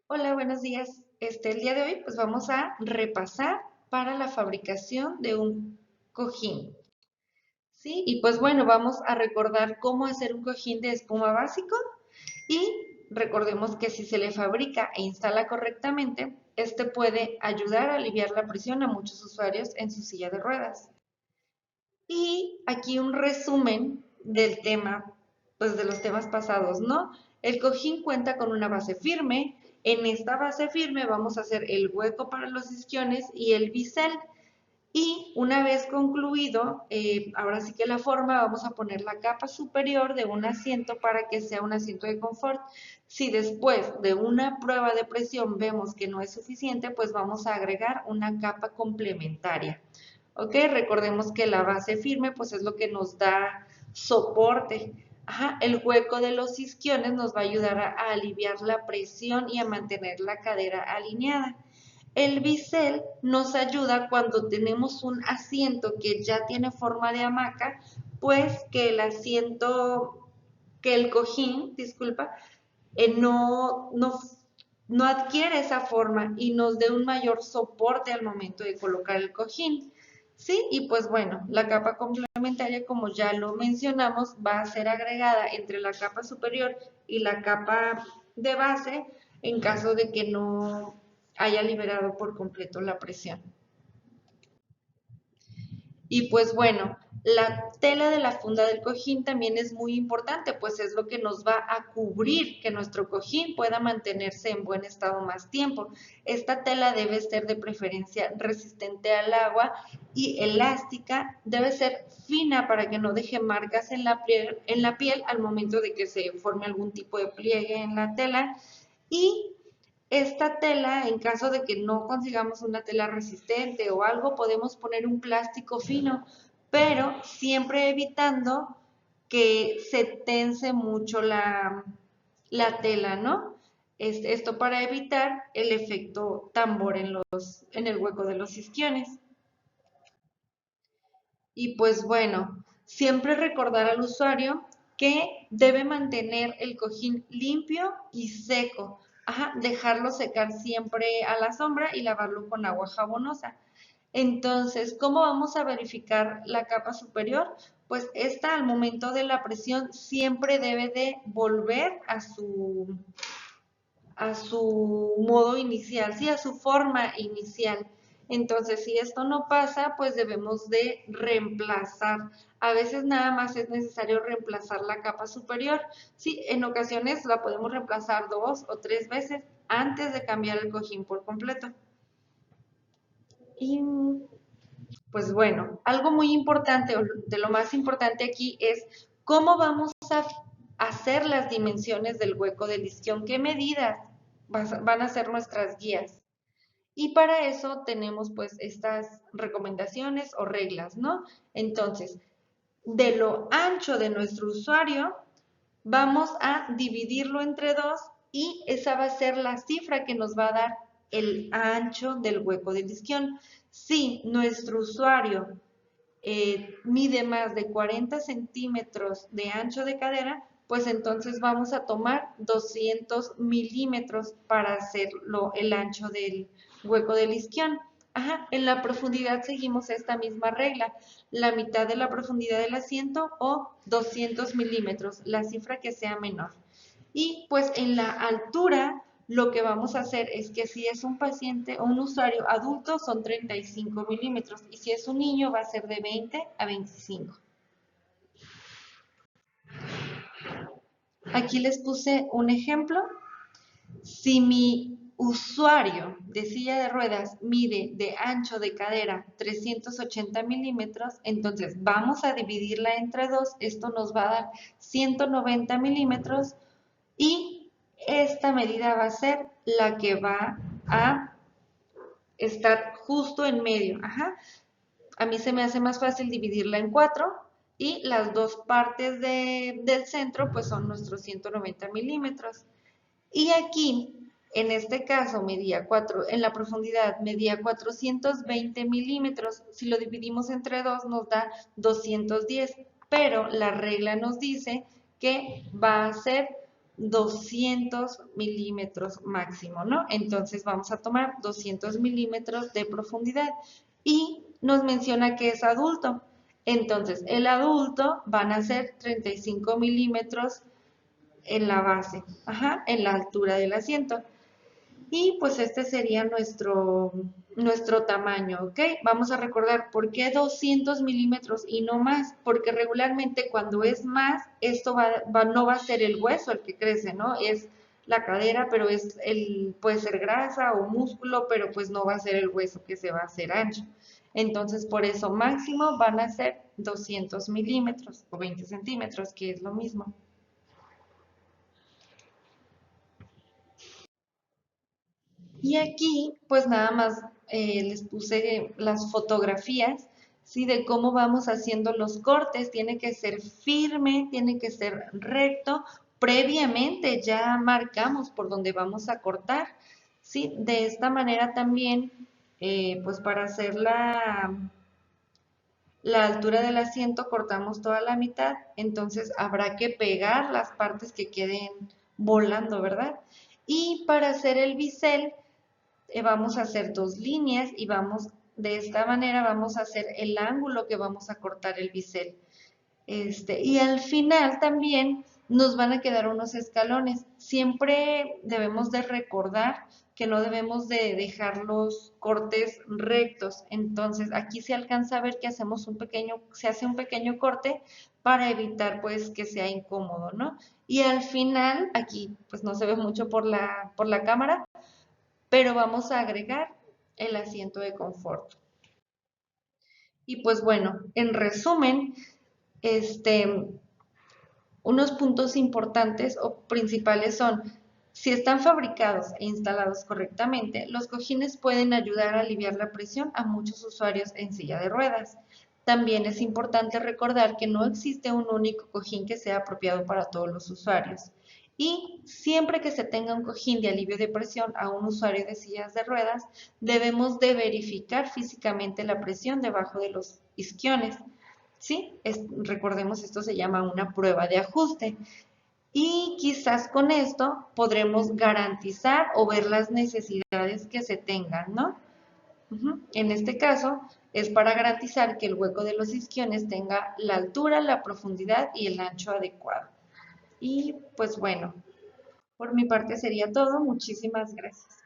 Hola, buenos días. El día de hoy pues vamos a repasar para la fabricación de un cojín, ¿sí? Y pues bueno, vamos a recordar cómo hacer un cojín de espuma básico y recordemos que si se le fabrica e instala correctamente, este puede ayudar a aliviar la presión a muchos usuarios en su silla de ruedas. Y aquí un resumen del tema, pues de los temas pasados, ¿no? El cojín cuenta con una base firme. En esta base firme vamos a hacer el hueco para los isquiones y el bisel. Y una vez concluido, ahora sí que la forma, vamos a poner la capa superior de un asiento para que sea un asiento de confort. Si después de una prueba de presión vemos que no es suficiente, pues vamos a agregar una capa complementaria. ¿Ok? Recordemos que la base firme pues es lo que nos da soporte. Ajá, el hueco de los isquiones nos va a ayudar a aliviar la presión y a mantener la cadera alineada. El bisel nos ayuda cuando tenemos un asiento que ya tiene forma de hamaca, pues que el asiento, que el cojín, disculpa, no adquiere esa forma y nos dé un mayor soporte al momento de colocar el cojín. Sí, y pues bueno, la capa complementaria, como ya lo mencionamos, va a ser agregada entre la capa superior y la capa de base en caso de que no haya liberado por completo la presión. Y pues bueno, la tela de la funda del cojín también es muy importante, pues es lo que nos va a cubrir que nuestro cojín pueda mantenerse en buen estado más tiempo. Esta tela debe ser de preferencia resistente al agua y elástica, debe ser fina para que no deje marcas en la piel al momento de que se forme algún tipo de pliegue en la tela. Y esta tela, en caso de que no consigamos una tela resistente o algo, podemos poner un plástico fino, pero siempre evitando que se tense mucho la tela, ¿no? Esto para evitar el efecto tambor en el hueco de los isquiones. Y pues bueno, siempre recordar al usuario que debe mantener el cojín limpio y seco. Ajá, dejarlo secar siempre a la sombra y lavarlo con agua jabonosa. Entonces, ¿cómo vamos a verificar la capa superior? Pues esta al momento de la presión siempre debe de volver a su modo inicial, sí, a su forma inicial. Entonces, si esto no pasa, pues debemos de reemplazar. A veces nada más es necesario reemplazar la capa superior. Sí, en ocasiones la podemos reemplazar 2 o 3 veces antes de cambiar el cojín por completo. Y pues bueno, algo muy importante, o de lo más importante aquí es cómo vamos a hacer las dimensiones del hueco del isquión, qué medidas van a ser nuestras guías. Y para eso tenemos pues estas recomendaciones o reglas, ¿no? Entonces, de lo ancho de nuestro usuario, vamos a dividirlo entre dos y esa va a ser la cifra que nos va a dar el ancho del hueco del isquión. Si nuestro usuario mide más de 40 centímetros de ancho de cadera, pues entonces vamos a tomar 200 milímetros para hacerlo el ancho del hueco del isquión. Ajá, en la profundidad seguimos esta misma regla, la mitad de la profundidad del asiento o 200 milímetros, la cifra que sea menor. Y pues en la altura lo que vamos a hacer es que si es un paciente o un usuario adulto son 35 milímetros y si es un niño va a ser de 20 a 25. Aquí les puse un ejemplo. Si mi usuario de silla de ruedas mide de ancho de cadera 380 milímetros, entonces vamos a dividirla entre dos. Esto nos va a dar 190 milímetros y esta medida va a ser la que va a estar justo en medio. Ajá. A mí se me hace más fácil dividirla en cuatro y las dos partes del centro pues son nuestros 190 milímetros. Y aquí, en este caso, medía 4, en la profundidad medía 420 milímetros. Si lo dividimos entre dos nos da 210, pero la regla nos dice que va a ser 200 milímetros máximo, ¿no? Entonces vamos a tomar 200 milímetros de profundidad y nos menciona que es adulto. Entonces, el adulto van a ser 35 milímetros en la base, ajá, en la altura del asiento. Y pues este sería nuestro tamaño, ¿ok? Vamos a recordar por qué 200 milímetros y no más, porque regularmente cuando es más, esto no va a ser el hueso el que crece, ¿no? Es la cadera, pero puede ser grasa o músculo, pero pues no va a ser el hueso que se va a hacer ancho. Entonces, por eso máximo van a ser 200 milímetros o 20 centímetros, que es lo mismo. Y aquí, pues nada más les puse las fotografías, ¿sí? De cómo vamos haciendo los cortes. Tiene que ser firme, tiene que ser recto. Previamente ya marcamos por donde vamos a cortar, ¿sí? De esta manera también, pues para hacer la altura del asiento cortamos toda la mitad, entonces habrá que pegar las partes que queden volando, ¿verdad? Y para hacer el bisel, vamos a hacer dos líneas y de esta manera vamos a hacer el ángulo que vamos a cortar el bisel. Y al final también nos van a quedar unos escalones. Siempre debemos de recordar que no debemos de dejar los cortes rectos. Entonces aquí se alcanza a ver que se hace un pequeño corte para evitar pues que sea incómodo, ¿no? Y al final, aquí pues no se ve mucho por la cámara, pero vamos a agregar el asiento de confort. Y pues bueno, en resumen, este, unos puntos importantes o principales son, si están fabricados e instalados correctamente, los cojines pueden ayudar a aliviar la presión a muchos usuarios en silla de ruedas. También es importante recordar que no existe un único cojín que sea apropiado para todos los usuarios. Y siempre que se tenga un cojín de alivio de presión a un usuario de sillas de ruedas, debemos de verificar físicamente la presión debajo de los isquiones. ¿Sí? Recordemos, esto se llama una prueba de ajuste. Y quizás con esto podremos garantizar o ver las necesidades que se tengan, ¿no? En este caso, es para garantizar que el hueco de los isquiones tenga la altura, la profundidad y el ancho adecuado. Y pues bueno, por mi parte sería todo. Muchísimas gracias.